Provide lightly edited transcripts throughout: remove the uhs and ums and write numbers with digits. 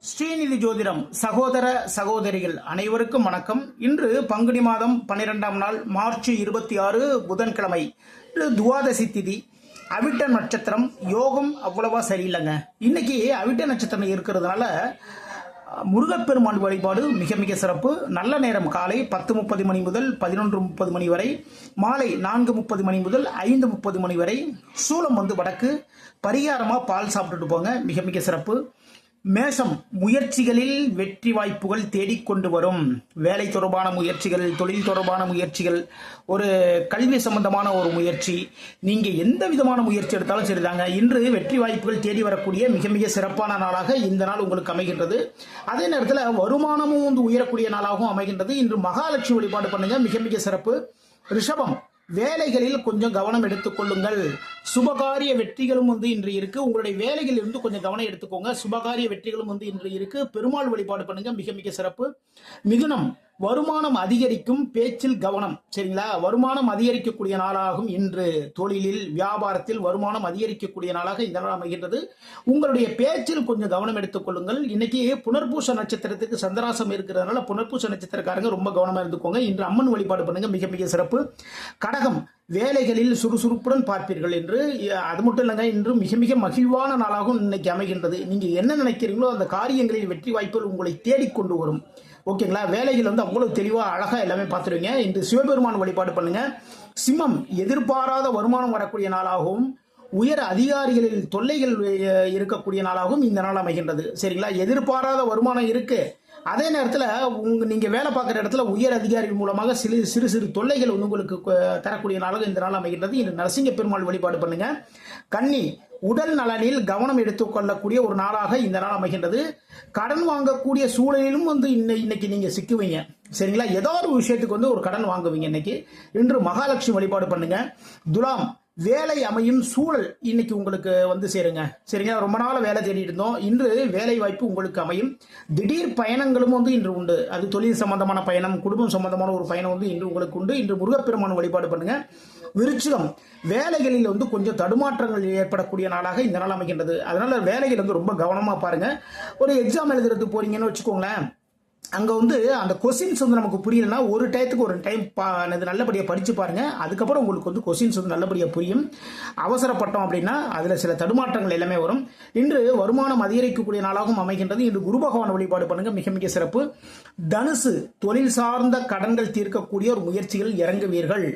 ஸ்ரீநிதி ஜோதிடம் சகோதர சகோதரிகள் அனைவருக்கும் வணக்கம். இன்று பங்குனி மாதம் 12ஆம் நாள் மார்ச் 26 புதன்கிழமை. துவாதசி திதி, அவிட்ட நட்சத்திரம். யோகம் அவ்வளவா சரியில்லைங்க. இன்னைக்கு அவிட்ட நட்சத்திரம் இருக்கிறதுனால முருகப்பெருமான் வழிபாடு மிக மிக சிறப்பு. நல்ல நேரம் காலை 10:30 மணி முதல் 11:30 மணி வரை, மாலை 4:30 மணி முதல் 5:30 மணி வரை. சூலம் வடக்கு. பரிகாரமா பால் சாப்பிட்டுட்டு போங்க, மிக மிக சிறப்பு. மேஷம், முயற்சிகளில் வெற்றி வாய்ப்புகள் தேடிக்கொண்டு வரும். வேலை தொடர்பான முயற்சிகள், தொழில் தொடர்பான முயற்சிகள், ஒரு கல்வி சம்பந்தமான ஒரு முயற்சி, நீங்க எந்த விதமான முயற்சி எடுத்தாலும் சரிதாங்க, இன்று வெற்றி வாய்ப்புகள் தேடி வரக்கூடிய மிக மிக சிறப்பான நாளாக இந்த நாள் உங்களுக்கு அமைகின்றது. அதே நேரத்தில் வருமானமும் உயரக்கூடிய நாளாகவும் அமைகின்றது. இன்று மகாலட்சுமி வழிபாடு பண்ணுங்க, மிக மிக சிறப்பு. ரிஷபம், வேலைகளில் கொஞ்சம் கவனம் எடுத்துக்கொள்ளுங்கள். சுபகாரிய வெற்றிகளும் இன்று இருக்கு. உங்களுடைய வேலைகளில் இருந்து கொஞ்சம் கவனம் எடுத்துக்கோங்க. சுபகாரிய வெற்றிகளும் இன்று இருக்கு. பெருமாள் வழிபாடு பண்ணுங்க, மிக மிக சிறப்பு. மிதுனம், வருமானம் அதிகரிக்கும், பேச்சில் கவனம். சரிங்களா? வருமானம் அதிகரிக்கக்கூடிய நாளாகும் இன்று. தொழிலில் வியாபாரத்தில் வருமானம் அதிகரிக்கக்கூடிய நாளாக இந்த நாள் அமைகின்றது. உங்களுடைய பேச்சில் கொஞ்சம் கவனம் எடுத்துக்கொள்ளுங்கள். இன்னைக்கு புனர்பூச நட்சத்திரத்துக்கு சந்திராசம் இருக்கிறதுனால புனர்பூச நட்சத்திரக்காரங்க ரொம்ப கவனமா இருந்துக்கோங்க. இன்று அம்மன் வழிபாடு பண்ணுங்க, மிக மிக சிறப்பு. கடகம், வேலைகளில் சுறுசுறுப்புடன் பார்ப்பீர்கள் என்று. அது மட்டும் இல்லைங்க, இன்று மிக மிக மகிழ்வான நாளாகவும் இன்னைக்கு அமைகின்றது. நீங்க என்ன நினைக்கிறீங்களோ அந்த காரியங்களில் வெற்றி வாய்ப்புகள் உங்களை தேடிக்கொண்டு வரும். ஓகேங்களா? வேலைகள் அவ்வளவு தெளிவா அழகா எல்லாமே பார்த்துருவீங்க. இன்று சிவபெருமான் வழிபாடு பண்ணுங்க. சிம்மம், எதிர்பாராத வருமானம் வரக்கூடிய நாளாகவும் உயர் அதிகாரிகளில் தொல்லைகள் இருக்கக்கூடிய நாளாகவும் இந்த நாள் அமைகின்றது. சரிங்களா? எதிர்பாராத வருமானம் இருக்கு. அதே நேரத்தில் நீங்க வேலை பார்க்குற இடத்துல உயர் அதிகாரிகள் மூலமாக சிறு சிறு தொல்லைகள் உங்களுக்கு தரக்கூடிய நாளாக இந்த நாள் அமைகின்றது. இந்த நரசிங்க பெருமாள் வழிபாடு பண்ணுங்க. கன்னி, உடல் நலனில் கவனம் எடுத்துக்கொள்ளக்கூடிய ஒரு நாளாக இந்த நாள் அமைகின்றது. கடன் வாங்கக்கூடிய சூழலிலும் இன்னைக்கு நீங்க சிக்குவீங்க. சரிங்களா? ஏதோ ஒரு விஷயத்துக்கு ஒரு கடன் வாங்குவீங்க இன்னைக்கு. இன்று மகாலட்சுமி வழிபாடு பண்ணுங்க. துலாம், வேலை அமையும் சூழல் இன்னைக்கு உங்களுக்கு சேருங்க. சரிங்களா? ரொம்ப நாள் வேலை தேடிட்டு இருந்தோம், இன்று வேலை வாய்ப்பு உங்களுக்கு அமையும். திடீர் பயணங்களும் இன்று உண்டு. அது தொழில் சம்பந்தமான பயணம், குடும்பம் சம்பந்தமான ஒரு பயணம் இன்று உங்களுக்கு உண்டு. இன்று முருகப்பெருமான் வழிபாடு பண்ணுங்க. விருச்சிகம், வேலைகளில் கொஞ்சம் தடுமாற்றங்கள் ஏற்படக்கூடிய நாளாக இந்த நாள் அமைகின்றது. அதனால வேலைகள் ரொம்ப கவனமா பாருங்க. ஒரு எக்ஸாம் எழுதுறதுக்கு போறீங்கன்னு வச்சுக்கோங்களேன், அங்க அந்த கொஸ்டின்ஸ் நமக்கு புரியலன்னா ஒரு டைத்துக்கு ஒரு டைம் நல்லபடியா படிச்சு பாருங்க. அதுக்கப்புறம் உங்களுக்கு கொஸ்டின்ஸ் நல்லபடியா புரியும். அவசரப்பட்டோம் அப்படின்னா அதுல சில தடுமாற்றங்கள் எல்லாமே வரும். இன்று வருமானம் அதிகரிக்கக்கூடிய நாளாகவும் அமைகின்றது. இன்று குரு பகவான் வழிபாடு பண்ணுங்க, மிக மிக சிறப்பு. தனுசு, தொழில் சார்ந்த கடன்கள் தீர்க்கக்கூடிய ஒரு முயற்சிகள் இறங்குவீர்கள்.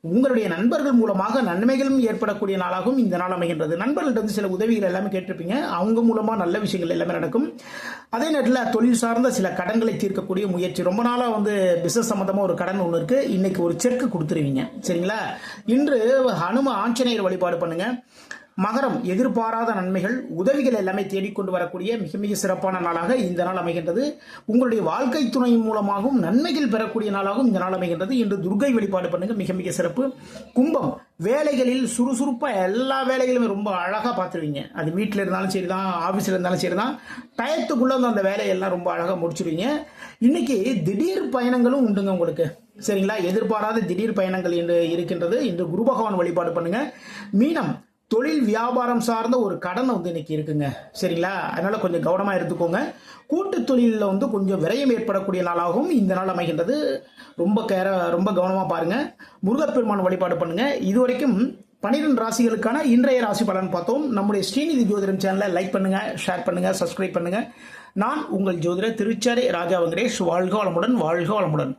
உங்களுடைய நண்பர்கள் மூலமாக நன்மைகளும் ஏற்படக்கூடிய நாளாகவும் இந்த நாள் அமைகின்றது. நண்பர்கள்ட்ட சில உதவிகள் எல்லாமே கேட்டிருப்பீங்க, அவங்க மூலமா நல்ல விஷயங்கள் எல்லாமே நடக்கும். அதே நேரத்தில் தொழில் சார்ந்த சில கடன்களை தீர்க்கக்கூடிய முயற்சி, ரொம்ப நாளா பிசினஸ் சம்பந்தமா ஒரு கடன் ஒன்று இருக்கு, இன்னைக்கு ஒரு செக் கொடுத்துருவீங்க. சரிங்களா? இன்று ஹனும ஆஞ்சநேயர் வழிபாடு பண்ணுங்க. மகரம், எதிர்பாராத நன்மைகள், உதவிகள் எல்லாமே தேடிக்கொண்டு வரக்கூடிய மிக மிக சிறப்பான நாளாக இந்த நாள் அமைகின்றது. உங்களுடைய வாழ்க்கை துணை மூலமாகவும் நன்மைகள் பெறக்கூடிய நாளாகவும் இந்த நாள் அமைகின்றது. இன்று துர்கை வழிபாடு பண்ணுங்க, மிக மிக சிறப்பு. கும்பம், வேலைகளில் சுறுசுறுப்பா எல்லா வேலைகளுமே ரொம்ப அழகா பார்த்துருவீங்க. அது வீட்டில் இருந்தாலும் சரிதான், ஆபீஸ்ல இருந்தாலும் சரிதான், டயத்துக்குள்ள அந்த வேலையெல்லாம் ரொம்ப அழகா முடிச்சிருவீங்க. இன்னைக்கு திடீர் பயணங்களும் உண்டுங்க உங்களுக்கு. சரிங்களா? எதிர்பாராத திடீர் பயணங்கள் என்று இருக்கின்றது. இன்று குரு பகவான் வழிபாடு பண்ணுங்க. மீனம், தொழில் வியாபாரம் சார்ந்த ஒரு கடன் இன்னைக்கு இருக்குங்க. சரிங்களா? அதனால கொஞ்சம் கவனமா எடுத்துக்கோங்க. கூட்டு தொழிலில் கொஞ்சம் விரயம் ஏற்படக்கூடிய நாளாகவும் இந்த நாள் அமைகின்றது. ரொம்ப கவனமா பாருங்க. முருகப்பெருமான் வழிபாடு பண்ணுங்க. இதுவரைக்கும் 12 ராசிகளுக்கான இன்றைய ராசி பலன் பார்த்தோம். நம்முடைய ஸ்ரீநிதி ஜோதிடம் சேனலை லைக் பண்ணுங்க, ஷேர் பண்ணுங்க, சப்ஸ்கிரைப் பண்ணுங்க. நான் உங்கள் ஜோதிடர் திருச்சாரை ராஜா வெங்கடேஷ். வாழ்க வளமுடன், வாழ்க வளமுடன்.